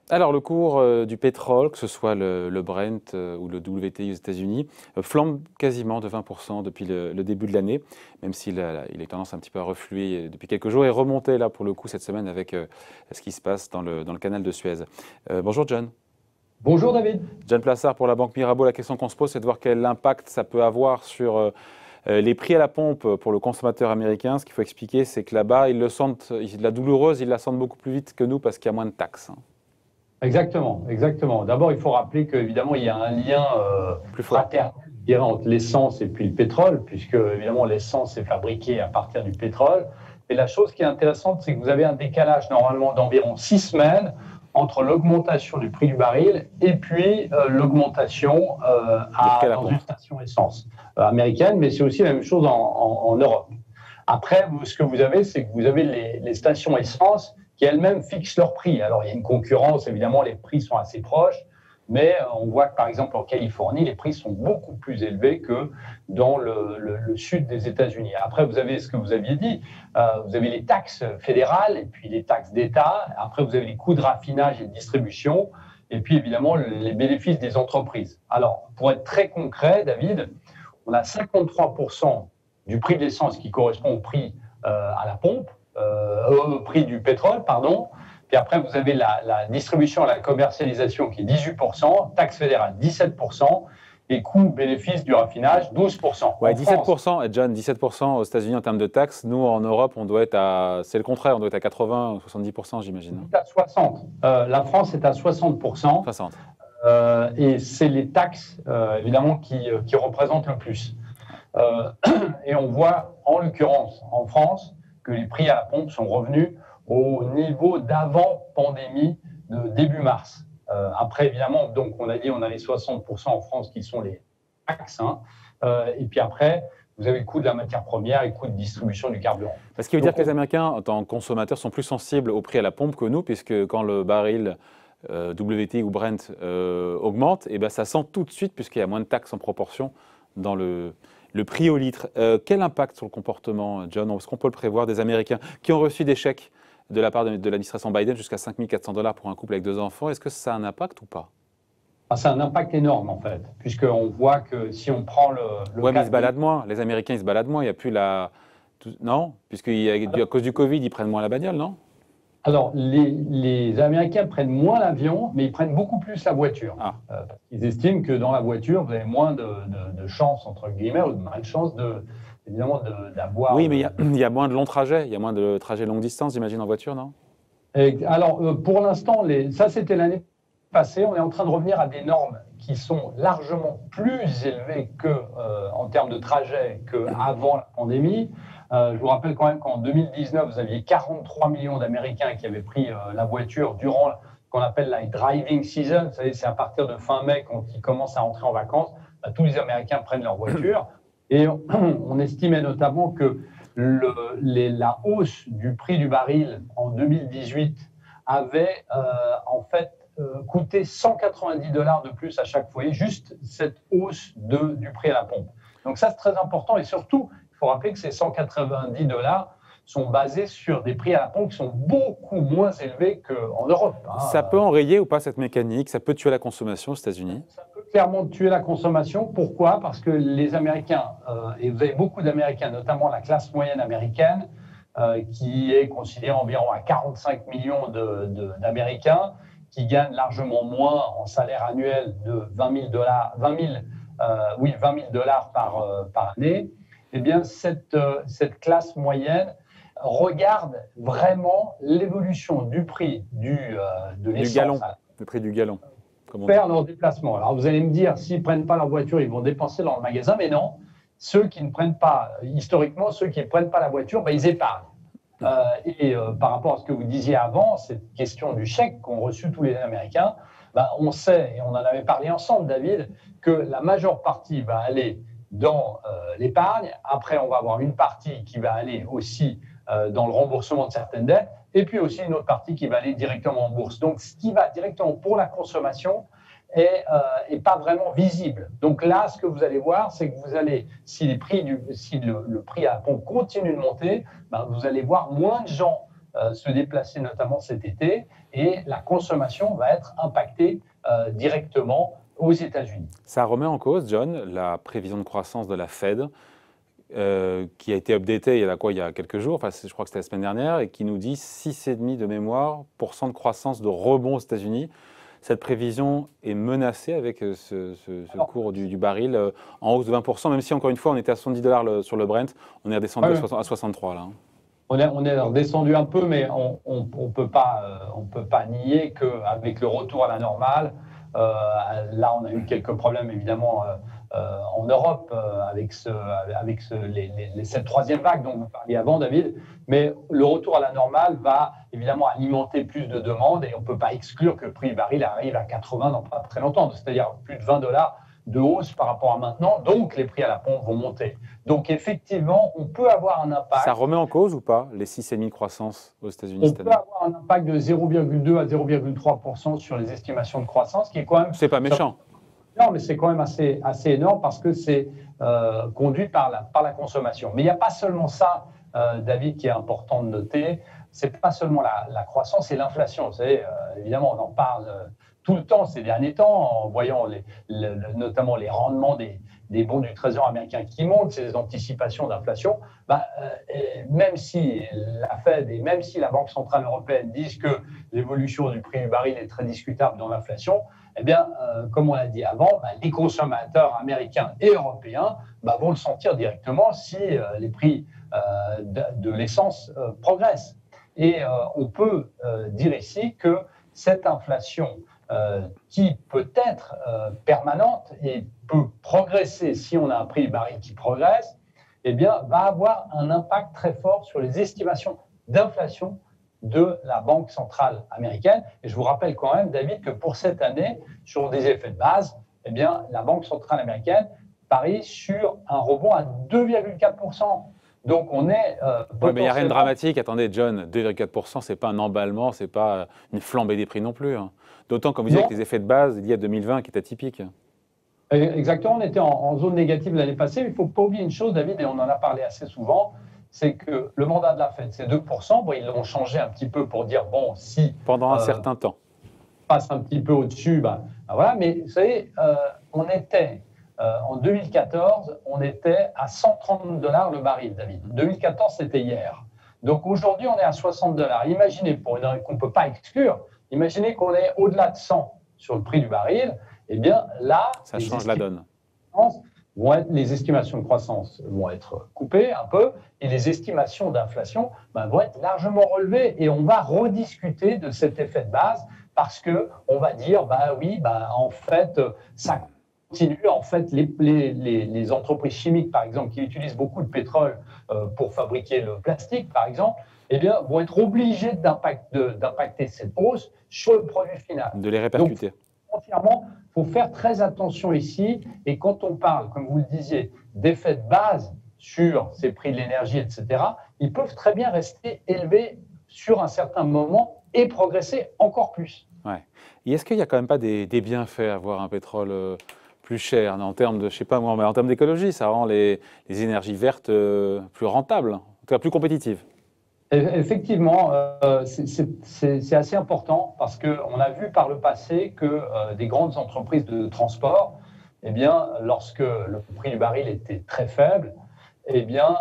Alors, le cours du pétrole, que ce soit le Brent ou le WTI aux États-Unis, flambe quasiment de 20% depuis le début de l'année, même s'il il a tendance un petit peu à refluer depuis quelques jours et remonter là pour le coup cette semaine avec ce qui se passe dans le canal de Suez. Bonjour John. Bonjour David. John Plassard pour la Banque Mirabeau. La question qu'on se pose, c'est de voir quel impact ça peut avoir sur les prix à la pompe pour le consommateur américain. Ce qu'il faut expliquer, c'est que là-bas, ils le sentent, la douloureuse, ils la sentent beaucoup plus vite que nous parce qu'il y a moins de taxes, hein. Exactement, exactement. D'abord, il faut rappeler qu'évidemment, il y a un lien Plus fort. fraternel, je dirais, entre l'essence et puis le pétrole, puisque évidemment, l'essence est fabriquée à partir du pétrole. Et la chose qui est intéressante, c'est que vous avez un décalage normalement d'environ 6 semaines entre l'augmentation du prix du baril et puis l'augmentation Des prix à la dans une pompe. station essence américaine, mais c'est aussi la même chose en Europe. Après, ce que vous avez, c'est que vous avez les stations essence qui elles-mêmes fixent leur prix. Alors, il y a une concurrence, évidemment, les prix sont assez proches, mais on voit que, par exemple, en Californie, les prix sont beaucoup plus élevés que dans le sud des États-Unis. Après, vous avez ce que vous aviez dit, vous avez les taxes fédérales et puis les taxes d'État. Après, vous avez les coûts de raffinage et de distribution, et puis, évidemment, les bénéfices des entreprises. Alors, pour être très concret, David, on a 53% du prix de l'essence qui correspond au prix à la pompe, au prix du pétrole, pardon. Puis après, vous avez la distribution et la commercialisation qui est 18%, taxe fédérale 17%, et coûts-bénéfices du raffinage 12%. Ouais, En France, 17%, John, 17% aux États-Unis en termes de taxes. Nous, en Europe, on doit être à. C'est le contraire, on doit être à 80 ou 70%, j'imagine, hein. c'est à 60. La France est à 60%, 60. et c'est les taxes, évidemment, qui représentent le plus. Euh, et on voit, en l'occurrence, en France, que les prix à la pompe sont revenus au niveau d'avant-pandémie de début mars. Après, évidemment, donc on a dit on a les 60% en France qui sont les taxes, hein. Et puis après, vous avez le coût de la matière première et le coût de distribution du carburant. Ce qui veut dire Donc, que les Américains, en tant que consommateurs, sont plus sensibles au prix à la pompe que nous, puisque quand le baril WTI ou Brent augmente, eh ben, ça sent tout de suite, puisqu'il y a moins de taxes en proportion dans le prix au litre. Quel impact sur le comportement, John? Est-ce qu'on peut le prévoir des Américains qui ont reçu des chèques de la part de l'administration Biden jusqu'à 5 400 $ pour un couple avec 2 enfants? Est-ce que ça a un impact ou pas? ça a un impact énorme, en fait, puisqu'on voit que si on prend le Ouais, mais cas ils se baladent moins. Les Américains, ils se baladent moins. Il n'y a plus la. Non? À cause du Covid, ils prennent moins la bagnole, non? Alors, les Américains prennent moins l'avion, mais ils prennent beaucoup plus la voiture. Ah. Parce qu'ils estiment que dans la voiture, vous avez moins de chances, entre guillemets, ou de malchance, évidemment, d'avoir. Oui, mais il y a moins de longs trajets. Il y a moins de trajets longue distance, j'imagine, en voiture, non? Alors, pour l'instant, ça, c'était l'année passée. On est en train de revenir à des normes qui sont largement plus élevées en termes de trajet qu'avant la pandémie. Je vous rappelle quand même qu'en 2019, vous aviez 43 millions d'Américains qui avaient pris la voiture durant ce qu'on appelle la driving season. Vous savez, c'est à partir de fin mai, quand ils commencent à entrer en vacances, tous les Américains prennent leur voiture. Et on estimait notamment que la hausse du prix du baril en 2018 avait en fait coûté 190 $ de plus à chaque foyer, juste cette hausse du prix à la pompe. Donc ça, c'est très important. Et surtout, il faut rappeler que ces 190 $ sont basés sur des prix à la pompe qui sont beaucoup moins élevés qu'en Europe, hein. Ça peut enrayer ou pas cette mécanique? Ça peut tuer la consommation aux États-Unis? Ça peut clairement tuer la consommation. Pourquoi? Parce que les Américains, et vous avez beaucoup d'Américains, notamment la classe moyenne américaine, qui est considérée environ à 45 millions d'Américains, qui gagnent largement moins en salaire annuel de 20 000 $ par année. Eh bien, cette classe moyenne regarde vraiment l'évolution du prix de Du l'essence gallon, le prix du gallon, comme on dit. faire leur déplacement. Alors vous allez me dire, s'ils ne prennent pas leur voiture, ils vont dépenser dans le magasin, mais non. Ceux qui ne prennent pas, historiquement, ceux qui ne prennent pas la voiture, ben, ils épargnent. Par rapport à ce que vous disiez avant, cette question du chèque qu'ont reçu tous les Américains, ben, on sait, et on en avait parlé ensemble, David, que la majeure partie va aller dans l'épargne. Après, on va avoir une partie qui va aller aussi dans le remboursement de certaines dettes, et puis aussi une autre partie qui va aller directement en bourse. Donc, ce qui va directement pour la consommation est pas vraiment visible. Donc là, ce que vous allez voir, c'est que vous allez, si le prix à la pompe continue de monter, ben, vous allez voir moins de gens se déplacer notamment cet été, et la consommation va être impactée directement aux États-Unis. Ça remet en cause, John, la prévision de croissance de la Fed, qui a été updatée il y a quelques jours, enfin, je crois que c'était la semaine dernière, et qui nous dit 6,5% de mémoire, de croissance de rebond aux États-Unis. Cette prévision est menacée avec ce cours du baril en hausse de 20%, même si encore une fois on était à 70 $ sur le Brent, on est redescendu à 63 là. On est redescendu un peu, mais on peut pas nier qu'avec le retour à la normale, là on a eu quelques problèmes évidemment en Europe avec cette troisième vague dont vous parliez avant, David, mais le retour à la normale va évidemment alimenter plus de demandes et on ne peut pas exclure que le prix du baril arrive à 80 dans pas très longtemps, c'est-à-dire plus de 20 $ de hausse par rapport à maintenant, donc les prix à la pompe vont monter. Donc effectivement, on peut avoir un impact. Ça remet en cause ou pas les 6,5% de croissance aux États-Unis cette année? On peut avoir un impact de 0,2 à 0,3% sur les estimations de croissance, qui est quand même... C'est pas méchant. Non, mais c'est quand même assez énorme parce que c'est conduit par la consommation. Mais il n'y a pas seulement ça, David, qui est important de noter. C'est pas seulement la croissance et l'inflation. Vous savez, évidemment, on en parle tout le temps ces derniers temps, en voyant notamment les rendements des bons du Trésor américain qui montent, ces anticipations d'inflation. Même si la Fed et même si la Banque centrale européenne disent que l'évolution du prix du baril est très discutable dans l'inflation, eh bien, comme on l'a dit avant, les consommateurs américains et européens vont le sentir directement si les prix de l'essence progressent. Et on peut dire ici que cette inflation qui peut être permanente et peut progresser si on a un prix du baril qui progresse, eh bien, va avoir un impact très fort sur les estimations d'inflation de la Banque centrale américaine. Et je vous rappelle quand même, David, que pour cette année, sur des effets de base, eh bien, la Banque centrale américaine parie sur un rebond à 2,4%. Donc on est mais il n'y a rien de dramatique. Attendez, John, 2,4%, ce n'est pas un emballement, ce n'est pas une flambée des prix non plus. Hein. D'autant, comme vous dites, avec les effets de base, il y a 2020 qui est atypique. Exactement, on était en zone négative l'année passée. Il ne faut pas oublier une chose, David, et on en a parlé assez souvent, c'est que le mandat de la Fed, c'est 2%. Bon, ils l'ont changé un petit peu pour dire, bon, si... Pendant un certain temps. Passe un petit peu au-dessus, voilà. Mais vous savez, on était... en 2014, on était à 130 $ le baril, David. 2014, c'était hier. Donc aujourd'hui, on est à 60 $. Imaginez, qu'on ne peut pas exclure, imaginez qu'on est au-delà de 100 sur le prix du baril, eh bien là... Ça change la donne. Les estimations de croissance vont être coupées un peu et les estimations d'inflation vont être largement relevées et on va rediscuter de cet effet de base parce qu'on va dire, en fait, ça continue. En fait, les entreprises chimiques, par exemple, qui utilisent beaucoup de pétrole pour fabriquer le plastique, par exemple, eh bien, vont être obligées d'impacter cette hausse sur le produit final. De les répercuter. Donc, entièrement, il faut faire très attention ici. Et quand on parle, comme vous le disiez, d'effets de base sur ces prix de l'énergie, etc., ils peuvent très bien rester élevés sur un certain moment et progresser encore plus. Ouais. Et est-ce qu'il n'y a quand même pas des bienfaits à avoir un pétrole plus cher en termes de, je sais pas moi, mais en termes d'écologie, ça rend les énergies vertes plus rentables, en tout cas plus compétitives? Effectivement, c'est assez important parce qu'on a vu par le passé que des grandes entreprises de transport, eh bien, lorsque le prix du baril était très faible, eh bien,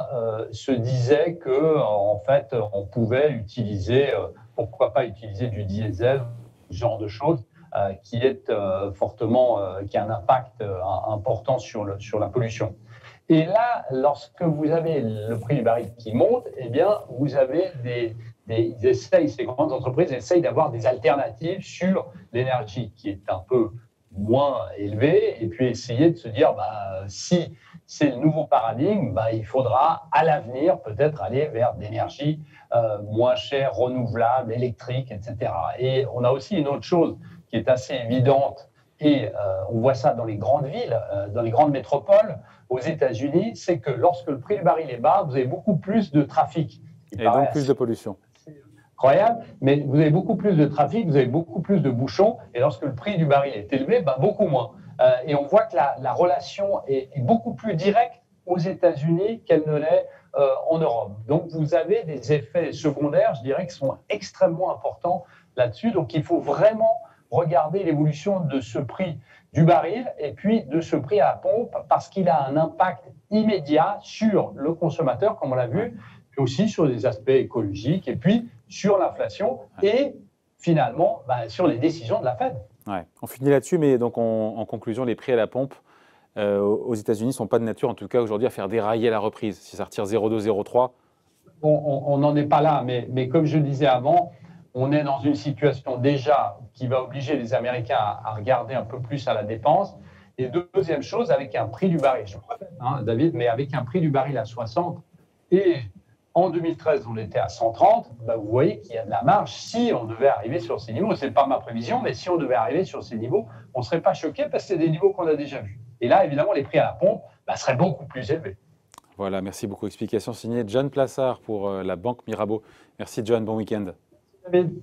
se disaient qu'en fait, on pouvait utiliser, pourquoi pas utiliser du diesel, ce genre de choses, qui est qui a un impact important sur la pollution. Et là, lorsque vous avez le prix du baril qui monte, eh bien, vous avez ces grandes entreprises essayent d'avoir des alternatives sur l'énergie qui est un peu moins élevée, et puis essayer de se dire, si c'est le nouveau paradigme, il faudra à l'avenir peut-être aller vers d'énergie moins chère, renouvelable, électrique, etc. Et on a aussi une autre chose qui est assez évidente, et on voit ça dans les grandes villes, dans les grandes métropoles, aux États-Unis, c'est que lorsque le prix du baril est bas, vous avez beaucoup plus de trafic. Et donc plus de pollution. C'est incroyable, mais vous avez beaucoup plus de trafic, vous avez beaucoup plus de bouchons, et lorsque le prix du baril est élevé, beaucoup moins. Et on voit que la relation est beaucoup plus directe aux États-Unis qu'elle ne l'est en Europe. Donc vous avez des effets secondaires, je dirais, qui sont extrêmement importants là-dessus. Donc il faut vraiment regarder l'évolution de ce prix du baril et puis de ce prix à la pompe parce qu'il a un impact immédiat sur le consommateur, comme on l'a vu, mais aussi sur des aspects écologiques et puis sur l'inflation et finalement sur les décisions de la Fed. Ouais. On finit là-dessus, mais donc en conclusion, les prix à la pompe aux États-Unis ne sont pas de nature, en tout cas aujourd'hui, à faire dérailler la reprise. Si ça retire 0,2, 0,3. On n'en est pas là, mais comme je le disais avant, on est dans une situation déjà qui va obliger les Américains à regarder un peu plus à la dépense. Et deuxième chose, avec un prix du baril, je me répète, David, mais avec un prix du baril à 60 et en 2013, on était à 130, vous voyez qu'il y a de la marge si on devait arriver sur ces niveaux. Ce n'est pas ma prévision, mais si on devait arriver sur ces niveaux, on ne serait pas choqué parce que c'est des niveaux qu'on a déjà vus. Et là, évidemment, les prix à la pompe seraient beaucoup plus élevés. Voilà, merci beaucoup. Explication signée John Plassard pour la Banque Mirabeau. Merci John, bon week-end. David.